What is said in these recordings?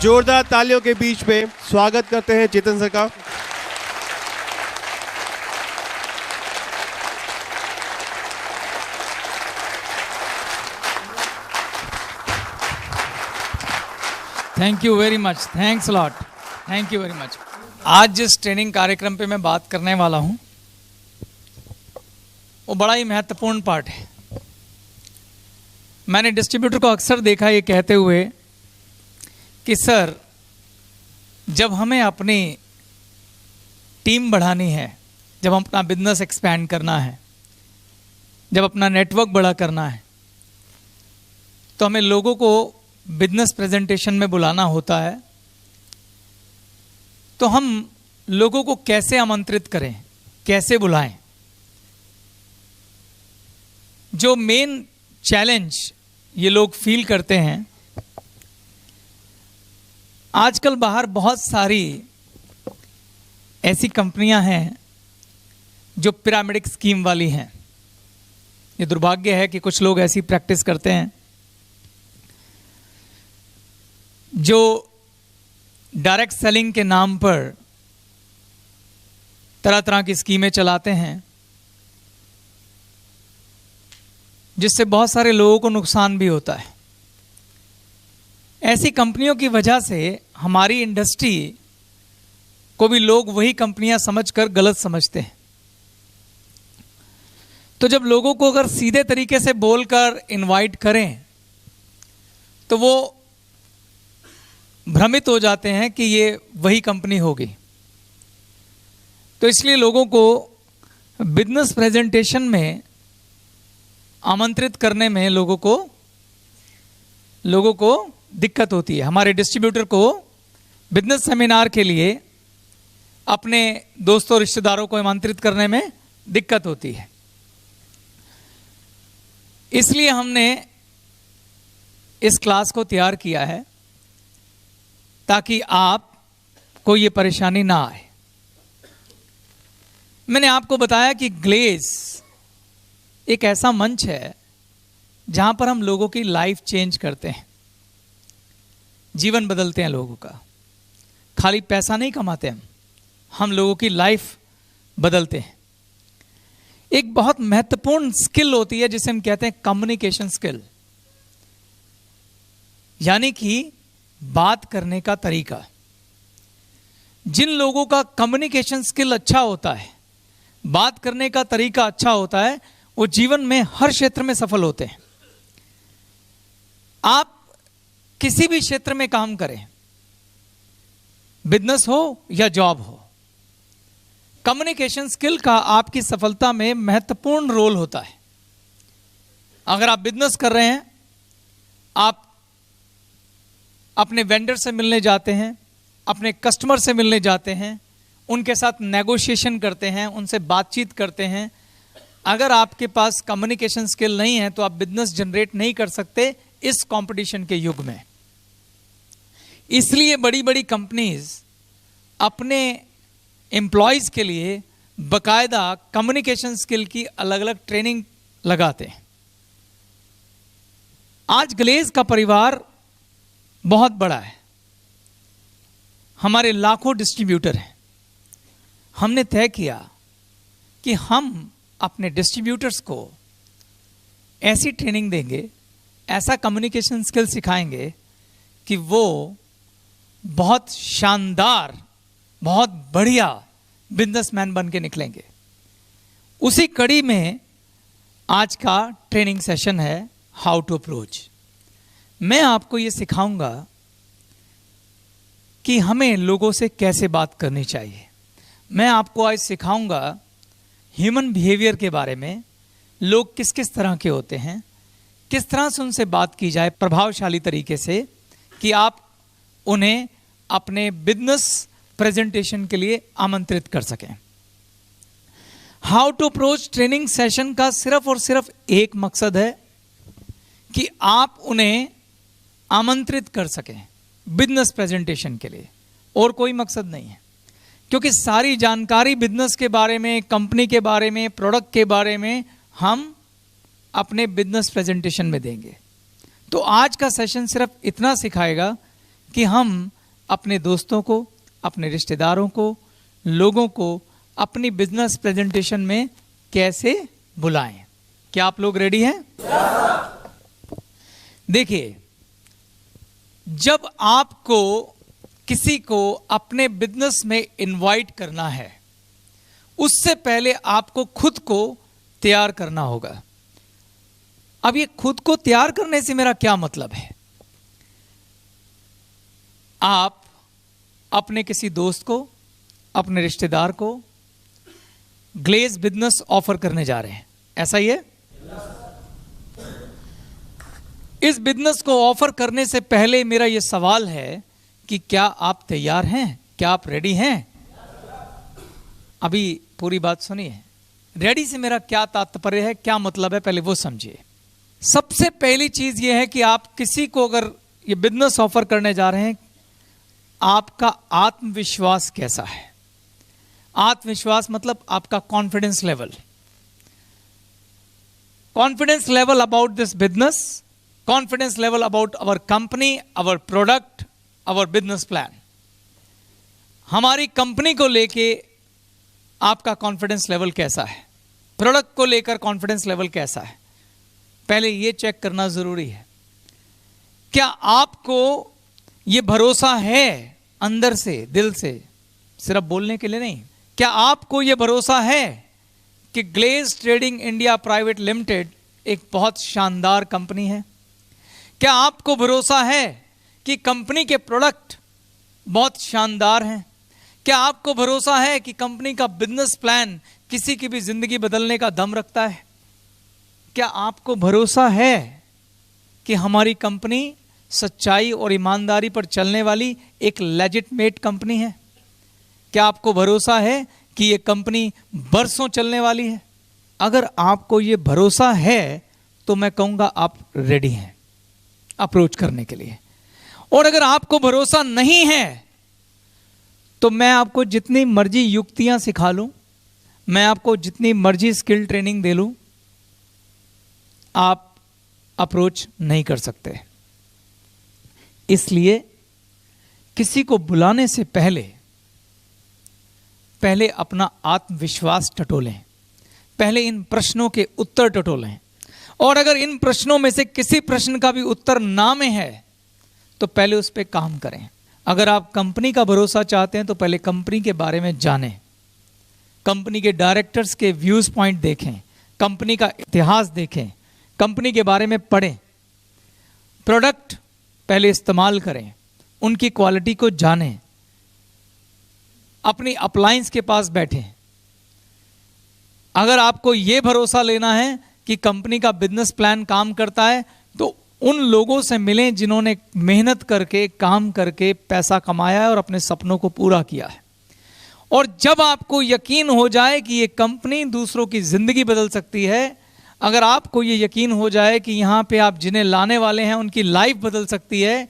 जोरदार तालियों के बीच में स्वागत करते हैं चेतन सर का। Thank you very much, thanks lot, thank you very much. आज जिस ट्रेनिंग कार्यक्रम पे मैं बात करने वाला हूं वो बड़ा ही महत्वपूर्ण पार्ट है। मैंने डिस्ट्रीब्यूटर को अक्सर देखा ये कहते हुए कि सर, जब हमें अपनी टीम बढ़ानी है, जब हम अपना बिजनेस एक्सपैंड करना है, जब अपना नेटवर्क बड़ा करना है, तो हमें लोगों को बिजनेस प्रेजेंटेशन में बुलाना होता है। तो हम लोगों को कैसे आमंत्रित करें, कैसे बुलाएं? जो मेन चैलेंज ये लोग फील करते हैं, आजकल बाहर बहुत सारी ऐसी कंपनियां हैं जो पिरामिडिक स्कीम वाली हैं। ये दुर्भाग्य है कि कुछ लोग ऐसी प्रैक्टिस करते हैं जो डायरेक्ट सेलिंग के नाम पर तरह तरह की स्कीमें चलाते हैं, जिससे बहुत सारे लोगों को नुकसान भी होता है। ऐसी कंपनियों की वजह से हमारी इंडस्ट्री को भी लोग वही कंपनियां समझकर गलत समझते हैं। तो जब लोगों को अगर सीधे तरीके से बोलकर इनवाइट करें तो वो भ्रमित हो जाते हैं कि ये वही कंपनी होगी। तो इसलिए लोगों को बिजनेस प्रेजेंटेशन में आमंत्रित करने में लोगों को दिक्कत होती है। हमारे डिस्ट्रीब्यूटर को बिजनेस सेमिनार के लिए अपने दोस्तों रिश्तेदारों को आमंत्रित करने में दिक्कत होती है। इसलिए हमने इस क्लास को तैयार किया है ताकि आपको ये परेशानी ना आए। मैंने आपको बताया कि ग्लेज एक ऐसा मंच है जहां पर हम लोगों की लाइफ चेंज करते हैं, जीवन बदलते हैं लोगों का। खाली पैसा नहीं कमाते हम लोगों की लाइफ बदलते हैं। एक बहुत महत्वपूर्ण स्किल होती है जिसे हम कहते हैं कम्युनिकेशन स्किल, यानी कि बात करने का तरीका। जिन लोगों का कम्युनिकेशन स्किल अच्छा होता है, बात करने का तरीका अच्छा होता है, वो जीवन में हर क्षेत्र में सफल होते हैं। आप किसी भी क्षेत्र में काम करें, बिजनेस हो या जॉब हो, कम्युनिकेशन स्किल का आपकी सफलता में महत्वपूर्ण रोल होता है। अगर आप बिजनेस कर रहे हैं, आप अपने वेंडर से मिलने जाते हैं, अपने कस्टमर से मिलने जाते हैं, उनके साथ नेगोशिएशन करते हैं, उनसे बातचीत करते हैं। अगर आपके पास कम्युनिकेशन स्किल नहीं है तो आप बिजनेस जनरेट नहीं कर सकते इस कंपटीशन के युग में। इसलिए बड़ी बड़ी कंपनीज अपने एम्प्लॉयज के लिए बकायदा कम्युनिकेशन स्किल की अलग अलग ट्रेनिंग लगाते हैं। आज ग्लेज का परिवार बहुत बड़ा है, हमारे लाखों डिस्ट्रीब्यूटर हैं। हमने तय किया कि हम अपने डिस्ट्रीब्यूटर्स को ऐसी ट्रेनिंग देंगे, ऐसा कम्युनिकेशन स्किल सिखाएंगे कि वो बहुत शानदार, बहुत बढ़िया बिजनेसमैन बन के निकलेंगे। उसी कड़ी में आज का ट्रेनिंग सेशन है हाउ टू अप्रोच। मैं आपको ये सिखाऊंगा कि हमें लोगों से कैसे बात करनी चाहिए। मैं आपको आज सिखाऊंगा ह्यूमन बिहेवियर के बारे में, लोग किस किस तरह के होते हैं, किस तरह से उनसे बात की जाए प्रभावशाली तरीके से कि आप उन्हें अपने बिजनेस प्रेजेंटेशन के लिए आमंत्रित कर सकें। How to approach training session का सिर्फ और सिर्फ एक मकसद है कि आप उन्हें आमंत्रित कर सकें बिजनेस प्रेजेंटेशन के लिए, और कोई मकसद नहीं है। क्योंकि सारी जानकारी बिजनेस के बारे में, कंपनी के बारे में, प्रोडक्ट के बारे में हम अपने बिजनेस प्रेजेंटेशन में देंगे। तो आज का सेशन सिर्फ इतना सिखाएगा कि हम अपने दोस्तों को, अपने रिश्तेदारों को, लोगों को अपनी बिजनेस प्रेजेंटेशन में कैसे बुलाएं। क्या आप लोग रेडी हैं? देखिए, जब आपको किसी को अपने बिजनेस में इनवाइट करना है, उससे पहले आपको खुद को तैयार करना होगा। अब ये खुद को तैयार करने से मेरा क्या मतलब है? आप अपने किसी दोस्त को, अपने रिश्तेदार को ग्लेज बिजनेस ऑफर करने जा रहे हैं, ऐसा ही है? इस बिजनेस को ऑफर करने से पहले मेरा यह सवाल है कि क्या आप तैयार हैं? क्या आप रेडी हैं? अभी पूरी बात सुनिए। रेडी से मेरा क्या तात्पर्य है, क्या मतलब है, पहले वो समझिए। सबसे पहली चीज यह है कि आप किसी को अगर ये बिजनेस ऑफर करने जा रहे हैं, आपका आत्मविश्वास कैसा है? आत्मविश्वास मतलब आपका confidence level. Confidence level about this business, confidence level about our company, our product, our business plan. हमारी कंपनी को लेके आपका कॉन्फिडेंस लेवल कैसा है? प्रोडक्ट को लेकर कॉन्फिडेंस लेवल कैसा है? पहले यह चेक करना जरूरी है। क्या आपको यह भरोसा है अंदर से, दिल से, सिर्फ बोलने के लिए नहीं? क्या आपको यह भरोसा है कि glaze trading India private limited एक बहुत शानदार कंपनी है? क्या आपको भरोसा है कि कंपनी के प्रोडक्ट बहुत शानदार हैं? क्या आपको भरोसा है कि कंपनी का बिजनेस प्लान किसी की भी जिंदगी बदलने का दम रखता है? क्या आपको भरोसा है कि हमारी कंपनी सच्चाई और ईमानदारी पर चलने वाली एक लेजिटमेट कंपनी है? क्या आपको भरोसा है कि यह कंपनी बरसों चलने वाली है? अगर आपको यह भरोसा है तो मैं कहूंगा आप रेडी हैं अप्रोच करने के लिए। और अगर आपको भरोसा नहीं है तो मैं आपको जितनी मर्जी युक्तियां सिखा लूं, मैं आपको जितनी मर्जी स्किल ट्रेनिंग दे लूं, आप अप्रोच नहीं कर सकते। इसलिए किसी को बुलाने से पहले अपना आत्मविश्वास टटोलें, पहले इन प्रश्नों के उत्तर टटोलें। और अगर इन प्रश्नों में से किसी प्रश्न का भी उत्तर ना में है तो पहले उस पर काम करें। अगर आप कंपनी का भरोसा चाहते हैं तो पहले कंपनी के बारे में जानें, कंपनी के डायरेक्टर्स के व्यूज पॉइंट देखें, कंपनी का इतिहास देखें, कंपनी के बारे में पढ़ें, प्रोडक्ट पहले इस्तेमाल करें, उनकी क्वालिटी को जानें, अपनी अप्लायंस के पास बैठें। अगर आपको यह भरोसा लेना है कि कंपनी का बिजनेस प्लान काम करता है तो उन लोगों से मिलें जिन्होंने मेहनत करके, काम करके पैसा कमाया है और अपने सपनों को पूरा किया है। और जब आपको यकीन हो जाए कि ये कंपनी दूसरों की जिंदगी बदल सकती है, अगर आपको ये यकीन हो जाए कि यहाँ पे आप जिन्हें लाने वाले हैं उनकी लाइफ बदल सकती है,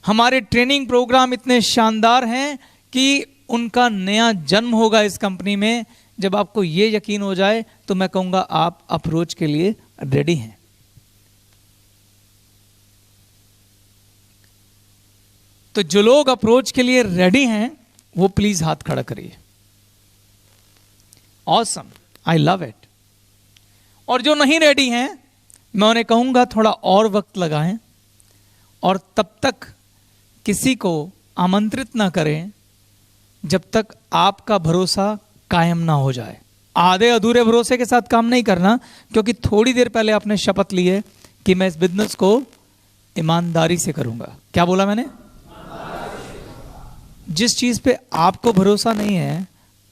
हमारे ट्रेनिंग प्रोग्राम इतने शानदार हैं कि उनका नया जन्म होगा इस कंपनी में, जब आपको ये यकीन हो जाए तो मैं कहूँगा आप अप्रोच के लिए रेडी हैं। तो जो लोग अप्रोच के लिए रेडी हैं वो प्लीज हाथ खड़ा करिए। Awesome, I love it. और जो नहीं रेडी हैं मैं उन्हें कहूंगा थोड़ा और वक्त लगाएं और तब तक किसी को आमंत्रित ना करें जब तक आपका भरोसा कायम ना हो जाए। आधे अधूरे भरोसे के साथ काम नहीं करना, क्योंकि थोड़ी देर पहले आपने शपथ ली है कि मैं इस बिजनेस को ईमानदारी से करूंगा। क्या बोला मैंने? जिस चीज पे आपको भरोसा नहीं है,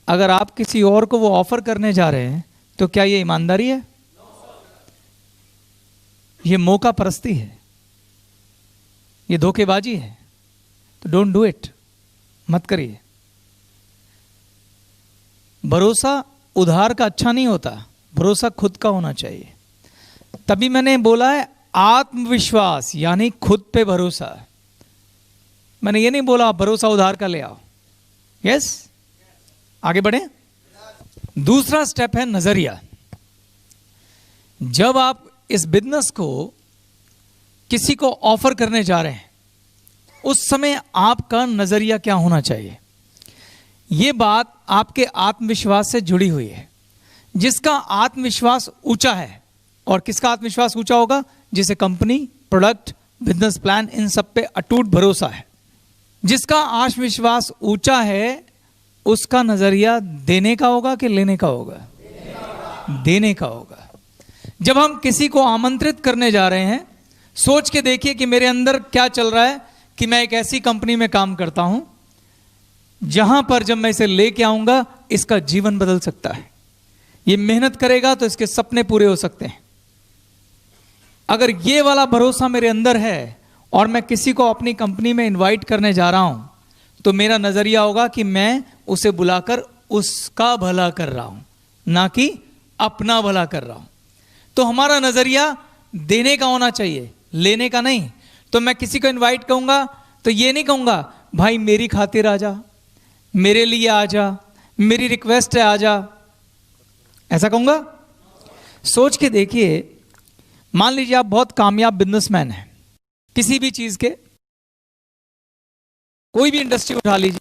अगर आप किसी और को वो ऑफर करने जा रहे हैं तो क्या ये ईमानदारी है? ये मौका परस्ती है, ये धोखेबाजी है। तो डोंट डू इट, मत करिए। भरोसा उधार का अच्छा नहीं होता, भरोसा खुद का होना चाहिए। तभी मैंने बोला है आत्मविश्वास यानी खुद पे भरोसा। मैंने ये नहीं बोला भरोसा उधार का ले आओ। यस, आगे बढ़े। दूसरा स्टेप है नजरिया। जब आप इस बिजनेस को किसी को ऑफर करने जा रहे हैं, उस समय आपका नजरिया क्या होना चाहिए? ये बात आपके आत्मविश्वास से जुड़ी हुई है। जिसका आत्मविश्वास ऊंचा है, और किसका आत्मविश्वास ऊंचा होगा? जिसे कंपनी, प्रोडक्ट, बिजनेस प्लान, इन सब पे अटूट भरोसा है। जिसका आत्मविश्वास ऊंचा है उसका नजरिया देने का होगा कि लेने का होगा? देने का होगा। जब हम किसी को आमंत्रित करने जा रहे हैं, सोच के देखिए कि मेरे अंदर क्या चल रहा है कि मैं एक ऐसी कंपनी में काम करता हूं जहां पर जब मैं इसे लेके आऊंगा इसका जीवन बदल सकता है। ये मेहनत करेगा तो इसके सपने पूरे हो सकते हैं। अगर ये वाला भरोसा मेरे अंदर है और मैं किसी को अपनी कंपनी में इनवाइट करने जा रहा हूं, तो मेरा नजरिया होगा कि मैं उसे बुलाकर उसका भला कर रहा हूं, ना कि अपना भला कर रहा हूं। तो हमारा नजरिया देने का होना चाहिए, लेने का नहीं। तो मैं किसी को इनवाइट करूंगा तो ये नहीं कहूंगा भाई मेरी खातिर आ जा, मेरे लिए आ जा, मेरी रिक्वेस्ट है आ जा, ऐसा कहूंगा? सोच के देखिए, मान लीजिए आप बहुत कामयाब बिजनेसमैन हैं, किसी भी चीज के, कोई भी इंडस्ट्री उठा लीजिए।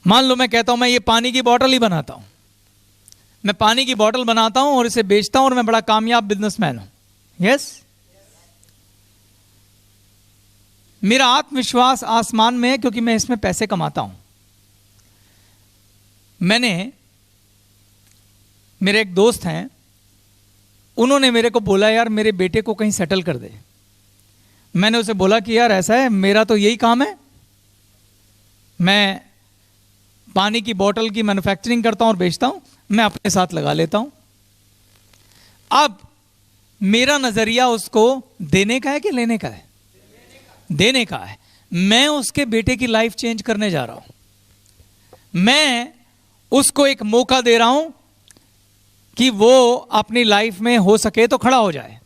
मान लो मैं कहता हूं मैं ये पानी की बोतल ही बनाता हूं, मैं पानी की बोतल बनाता हूं और इसे बेचता हूं और मैं बड़ा कामयाब बिजनेसमैन हूं। यस, मेरा आत्मविश्वास आसमान में है क्योंकि मैं इसमें पैसे कमाता हूं। मेरे एक दोस्त हैं, उन्होंने मेरे को बोला यार मेरे बेटे को कहीं सेटल कर दे। मैंने उसे बोला कि यार ऐसा है, मेरा तो यही काम है, मैं पानी की बोतल की मैन्युफैक्चरिंग करता हूं और बेचता हूं, मैं अपने साथ लगा लेता हूं। अब मेरा नजरिया उसको देने का है कि लेने का है? देने का है। मैं उसके बेटे की लाइफ चेंज करने जा रहा हूं। मैं उसको एक मौका दे रहा हूं कि वो अपनी लाइफ में हो सके तो खड़ा हो जाए।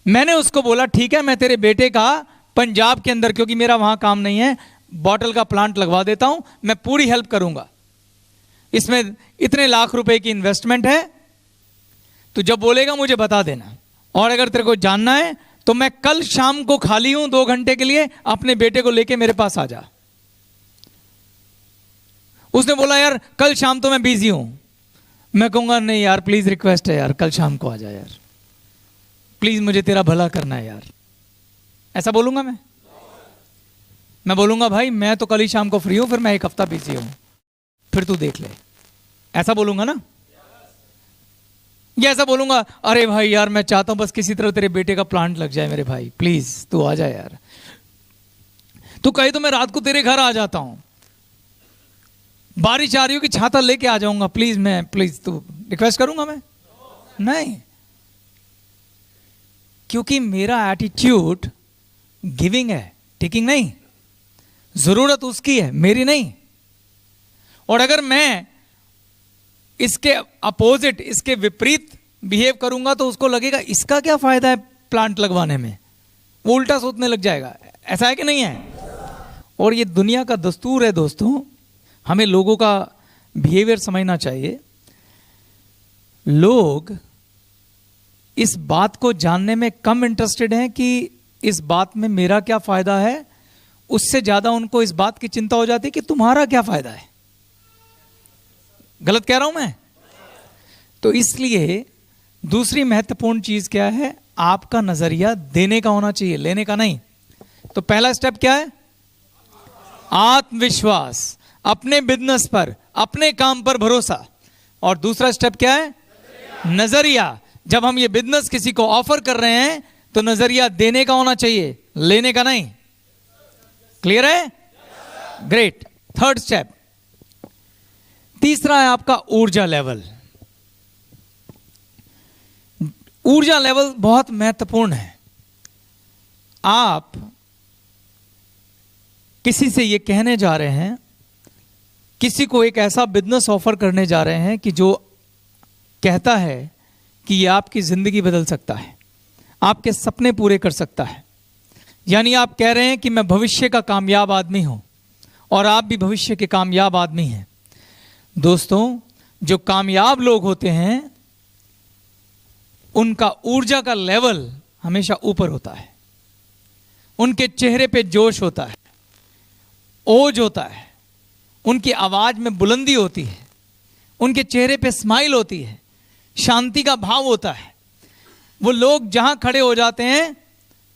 मैंने उसको बोला ठीक है, मैं तेरे बेटे का पंजाब के अंदर, क्योंकि मेरा वहां काम नहीं है, बॉटल का प्लांट लगवा देता हूं, मैं पूरी हेल्प करूंगा, इसमें इतने लाख रुपए की इन्वेस्टमेंट है, तो जब बोलेगा मुझे बता देना। और अगर तेरे को जानना है तो मैं कल शाम को खाली हूं 2 घंटे के लिए, अपने बेटे को लेके मेरे पास आ जा। उसने बोला यार कल शाम तो मैं बिजी हूं। मैं कहूंगा नहीं यार प्लीज, रिक्वेस्ट है यार, कल शाम को आ जा यार, प्लीज मुझे तेरा भला करना है यार। ऐसा बोलूंगा मैं बोलूंगा भाई मैं तो कल ही शाम को फ्री हूं, फिर मैं 1 हफ्ता बिजी हूं, फिर तू देख ले। ऐसा बोलूंगा ना? या ऐसा बोलूंगा अरे भाई यार मैं चाहता हूं बस किसी तरह तेरे बेटे का प्लांट लग जाए मेरे भाई, प्लीज तू आ जा यार। तू कहे तो मैं रात को तेरे घर आ जाता हूं, बारिश आ रही हो कि छाता लेके आ जाऊंगा, प्लीज तू, रिक्वेस्ट करूंगा मैं? नहीं, क्योंकि मेरा एटीट्यूड गिविंग है, टेकिंग नहीं। जरूरत उसकी है, मेरी नहीं। और अगर मैं इसके अपोजिट, इसके विपरीत बिहेव करूंगा तो उसको लगेगा इसका क्या फायदा है प्लांट लगवाने में, वो उल्टा सोचने लग जाएगा। ऐसा है कि नहीं है? और ये दुनिया का दस्तूर है दोस्तों, हमें लोगों का बिहेवियर समझना चाहिए। लोग इस बात को जानने में कम इंटरेस्टेड हैं कि इस बात में मेरा क्या फायदा है, उससे ज्यादा उनको इस बात की चिंता हो जाती है कि तुम्हारा क्या फायदा है। गलत कह रहा हूं मैं? तो इसलिए दूसरी महत्वपूर्ण चीज क्या है? आपका नजरिया देने का होना चाहिए, लेने का नहीं। तो पहला स्टेप क्या है? आत्मविश्वास, अपने बिजनेस पर, अपने काम पर भरोसा। और दूसरा स्टेप क्या है? नजरिया। जब हम ये बिजनेस किसी को ऑफर कर रहे हैं तो नजरिया देने का होना चाहिए, लेने का नहीं। क्लियर है? ग्रेट। थर्ड स्टेप, तीसरा है आपका ऊर्जा लेवल। ऊर्जा लेवल बहुत महत्वपूर्ण है। आप किसी से ये कहने जा रहे हैं, किसी को एक ऐसा बिजनेस ऑफर करने जा रहे हैं कि जो कहता है कि ये आपकी जिंदगी बदल सकता है, आपके सपने पूरे कर सकता है। यानी आप कह रहे हैं कि मैं भविष्य का कामयाब आदमी हूं और आप भी भविष्य के कामयाब आदमी हैं। दोस्तों, जो कामयाब लोग होते हैं उनका ऊर्जा का लेवल हमेशा ऊपर होता है। उनके चेहरे पे जोश होता है, ओज होता है, उनकी आवाज में बुलंदी होती है, उनके चेहरे पे स्माइल होती है, शांति का भाव होता है। वो लोग जहां खड़े हो जाते हैं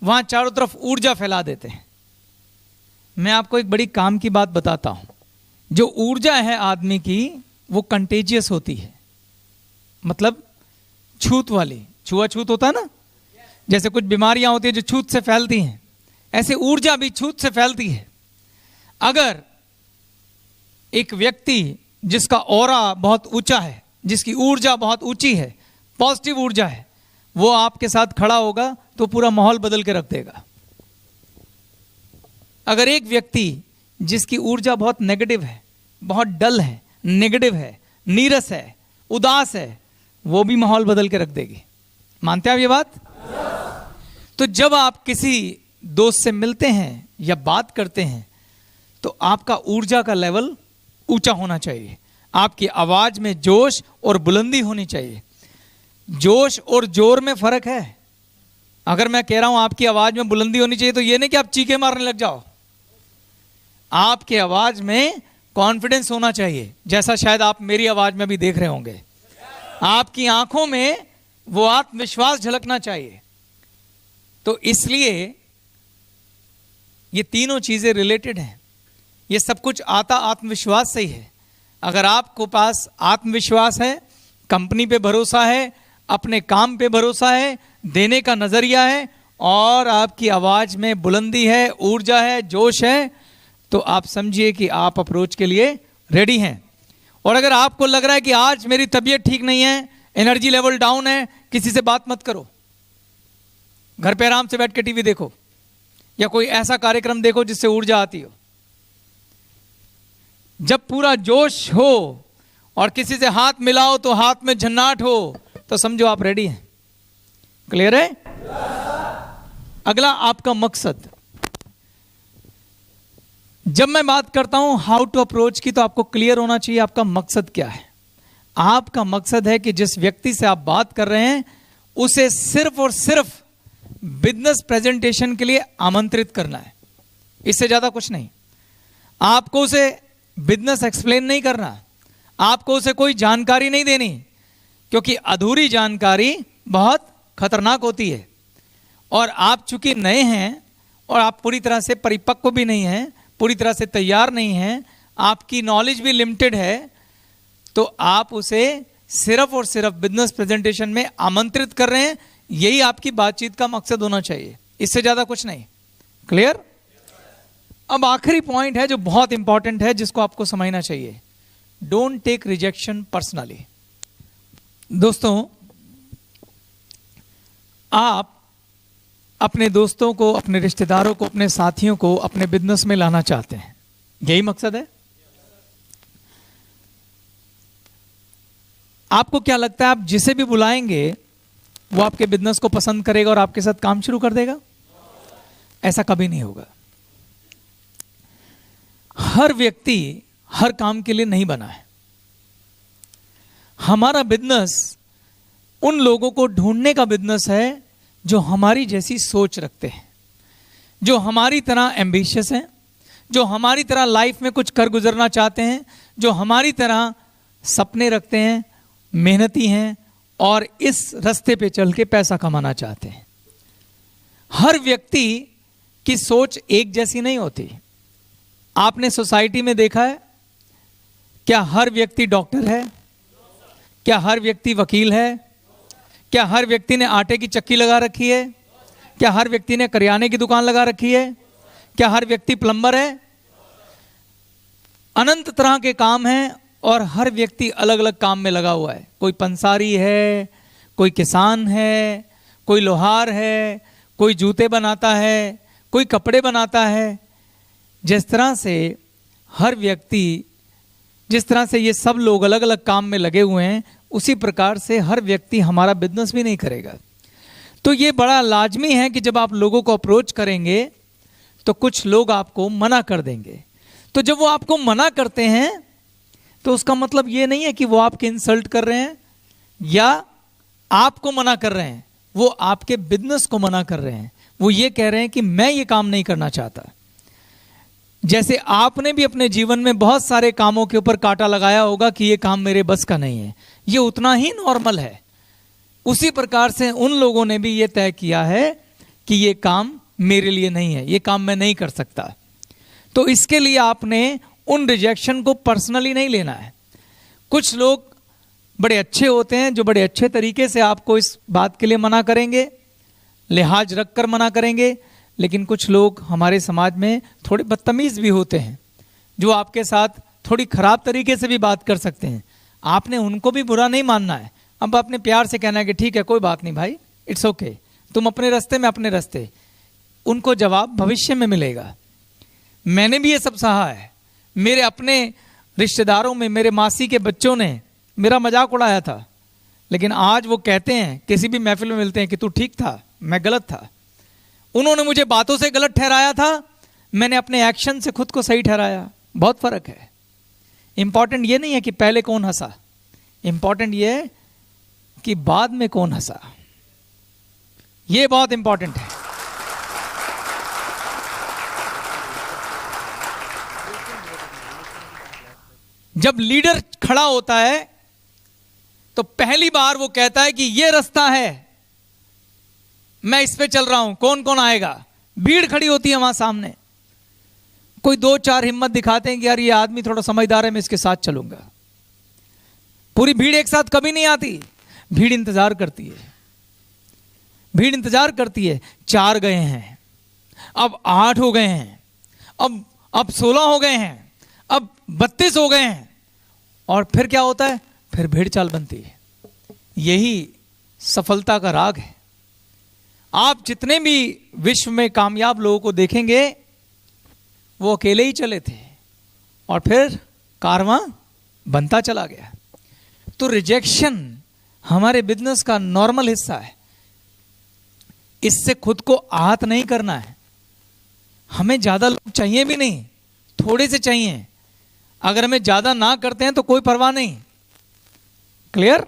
वहां चारों तरफ ऊर्जा फैला देते हैं। मैं आपको एक बड़ी काम की बात बताता हूं। जो ऊर्जा है आदमी की वो कंटेजियस होती है, मतलब छूत वाली। छुआछूत होता है ना, जैसे कुछ बीमारियां होती है जो छूत से फैलती हैं, ऐसे ऊर्जा भी छूत से फैलती है। अगर एक व्यक्ति जिसका ऑरा बहुत ऊंचा है, जिसकी ऊर्जा बहुत ऊंची है, पॉजिटिव ऊर्जा है, वो आपके साथ खड़ा होगा तो पूरा माहौल बदल के रख देगा। अगर एक व्यक्ति जिसकी ऊर्जा बहुत नेगेटिव है, बहुत डल है, नेगेटिव है, नीरस है, उदास है, वो भी माहौल बदल के रख देगी। मानते हैं आप ये बात? तो जब आप किसी दोस्त से मिलते हैं या बात करते हैं तो आपका ऊर्जा का लेवल ऊंचा होना चाहिए। आपकी आवाज में जोश और बुलंदी होनी चाहिए। जोश और जोर में फर्क है। अगर मैं कह रहा हूं आपकी आवाज में बुलंदी होनी चाहिए तो ये नहीं कि आप चीखे मारने लग जाओ। आपकी आवाज में कॉन्फिडेंस होना चाहिए, जैसा शायद आप मेरी आवाज में भी देख रहे होंगे। आपकी आंखों में वो आत्मविश्वास झलकना चाहिए। तो इसलिए ये तीनों चीजें रिलेटेड हैं। ये सब कुछ आता आत्मविश्वास से ही है। अगर आपको पास आत्मविश्वास है, कंपनी पे भरोसा है, अपने काम पे भरोसा है, देने का नजरिया है और आपकी आवाज में बुलंदी है, ऊर्जा है, जोश है, तो आप समझिए कि आप अप्रोच के लिए रेडी हैं। और अगर आपको लग रहा है कि आज मेरी तबीयत ठीक नहीं है, एनर्जी लेवल डाउन है, किसी से बात मत करो। घर पे आराम से बैठ के टीवी देखो या कोई ऐसा कार्यक्रम देखो जिससे ऊर्जा आती हो। जब पूरा जोश हो और किसी से हाथ मिलाओ तो हाथ में झन्नाट हो, तो समझो आप रेडी हैं। क्लियर है? अगला आपका मकसद। जब मैं बात करता हूं हाउ टू अप्रोच की, तो आपको क्लियर होना चाहिए आपका मकसद क्या है। आपका मकसद है कि जिस व्यक्ति से आप बात कर रहे हैं उसे सिर्फ और सिर्फ बिजनेस प्रेजेंटेशन के लिए आमंत्रित करना है, इससे ज्यादा कुछ नहीं। आपको उसे बिजनेस एक्सप्लेन नहीं करना, आपको उसे कोई जानकारी नहीं देनी, क्योंकि अधूरी जानकारी बहुत खतरनाक होती है। और आप चूंकि नए हैं और आप पूरी तरह से परिपक्व भी नहीं हैं, पूरी तरह से तैयार नहीं हैं, आपकी नॉलेज भी लिमिटेड है, तो आप उसे सिर्फ और सिर्फ बिजनेस प्रेजेंटेशन में आमंत्रित कर रहे हैं। यही आपकी बातचीत का मकसद होना चाहिए, इससे ज्यादा कुछ नहीं। क्लियर? अब आखिरी पॉइंट है जो बहुत इंपॉर्टेंट है, जिसको आपको समझना चाहिए। Don't take rejection personally. दोस्तों, आप अपने दोस्तों को, अपने रिश्तेदारों को, अपने साथियों को अपने बिजनेस में लाना चाहते हैं, यही मकसद है। आपको क्या लगता है आप जिसे भी बुलाएंगे वो आपके बिजनेस को पसंद करेगा और आपके साथ काम शुरू कर देगा? ऐसा कभी नहीं होगा। हर व्यक्ति हर काम के लिए नहीं बना है। हमारा बिजनेस उन लोगों को ढूंढने का बिजनेस है जो हमारी जैसी सोच रखते हैं, जो हमारी तरह एम्बिशियस हैं, जो हमारी तरह लाइफ में कुछ कर गुजरना चाहते हैं, जो हमारी तरह सपने रखते हैं, मेहनती हैं और इस रास्ते पे चल के पैसा कमाना चाहते हैं। हर व्यक्ति की सोच एक जैसी नहीं होती। आपने सोसाइटी में देखा है, क्या हर व्यक्ति डॉक्टर है? क्या हर व्यक्ति वकील है? क्या हर व्यक्ति ने आटे की चक्की लगा रखी है? क्या हर व्यक्ति ने करियाने की दुकान लगा रखी है? क्या हर व्यक्ति प्लम्बर है? अनंत तरह के काम हैं और हर व्यक्ति अलग अलग काम में लगा हुआ है। कोई पंसारी है, कोई किसान है, कोई लोहार है, कोई जूते बनाता है, कोई कपड़े बनाता है। जिस तरह से हर व्यक्ति, जिस तरह से ये सब लोग अलग अलग काम में लगे हुए हैं, उसी प्रकार से हर व्यक्ति हमारा बिजनेस भी नहीं करेगा। तो ये बड़ा लाजमी है कि जब आप लोगों को अप्रोच करेंगे तो कुछ लोग आपको मना कर देंगे। तो जब वो आपको मना करते हैं तो उसका मतलब ये नहीं है कि वो आपके इंसल्ट कर रहे हैं या आपको मना कर रहे हैं। वो आपके बिजनेस को मना कर रहे हैं। वो ये कह रहे हैं कि मैं ये काम नहीं करना चाहता। जैसे आपने भी अपने जीवन में बहुत सारे कामों के ऊपर कांटा लगाया होगा कि ये काम मेरे बस का नहीं है, ये उतना ही नॉर्मल है। उसी प्रकार से उन लोगों ने भी ये तय किया है कि ये काम मेरे लिए नहीं है, ये काम मैं नहीं कर सकता। तो इसके लिए आपने उन रिजेक्शन को पर्सनली नहीं लेना है। कुछ लोग बड़े अच्छे होते हैं जो बड़े अच्छे तरीके से आपको इस बात के लिए मना करेंगे, लिहाज रखकर मना करेंगे, लेकिन कुछ लोग हमारे समाज में थोड़े बदतमीज भी होते हैं जो आपके साथ थोड़ी खराब तरीके से भी बात कर सकते हैं। आपने उनको भी बुरा नहीं मानना है। अब आपने प्यार से कहना है कि ठीक है, कोई बात नहीं भाई, इट्स ओके, तुम अपने रास्ते में अपने रास्ते। उनको जवाब भविष्य में मिलेगा। मैंने भी ये सब सहा है। मेरे अपने रिश्तेदारों में मेरे मासी के बच्चों ने मेरा मजाक उड़ाया था, लेकिन आज वो कहते हैं, किसी भी महफिल में मिलते हैं, कि तू ठीक था, मैं गलत था। उन्होंने मुझे बातों से गलत ठहराया था, मैंने अपने एक्शन से खुद को सही ठहराया। बहुत फर्क है। इंपॉर्टेंट ये नहीं है कि पहले कौन हंसा, इंपॉर्टेंट ये है कि बाद में कौन हंसा। ये बहुत इंपॉर्टेंट है। जब लीडर खड़ा होता है तो पहली बार वो कहता है कि ये रास्ता है, मैं इस पे चल रहा हूं, कौन कौन आएगा। भीड़ खड़ी होती है वहां सामने, कोई दो चार हिम्मत दिखाते हैं कि यार ये आदमी थोड़ा समझदार है, मैं इसके साथ चलूंगा। पूरी भीड़ एक साथ कभी नहीं आती। भीड़ इंतजार करती है, भीड़ इंतजार करती है। 4 गए हैं, अब 8 हो गए हैं, अब 16 हो गए हैं, अब 32 हो गए हैं, और फिर क्या होता है, फिर भीड़ चाल बनती है। यही सफलता का राग है। आप जितने भी विश्व में कामयाब लोगों को देखेंगे, वो अकेले ही चले थे और फिर कारवां बनता चला गया। तो रिजेक्शन हमारे बिजनेस का नॉर्मल हिस्सा है। इससे खुद को आहत नहीं करना है। हमें ज्यादा लोग चाहिए भी नहीं, थोड़े से चाहिए। अगर हमें ज्यादा ना करते हैं तो कोई परवाह नहीं। क्लियर?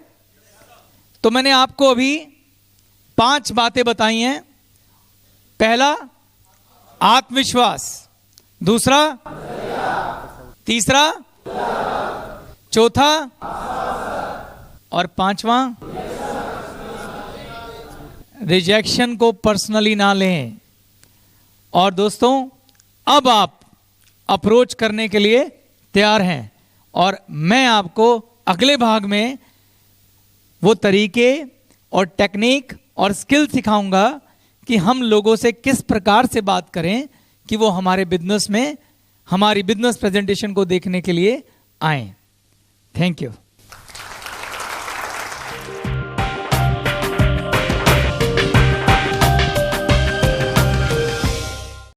तो मैंने आपको अभी 5 बातें बताई हैं। पहला, आत्मविश्वास। दूसरा, तीसरा, चौथा और 5वां, रिजेक्शन को पर्सनली ना लें। और दोस्तों, अब आप अप्रोच करने के लिए तैयार हैं, और मैं आपको अगले भाग में वो तरीके और टेक्निक और स्किल सिखाऊंगा कि हम लोगों से किस प्रकार से बात करें कि वो हमारे बिजनेस में हमारी बिजनेस प्रेजेंटेशन को देखने के लिए आए। Thank you.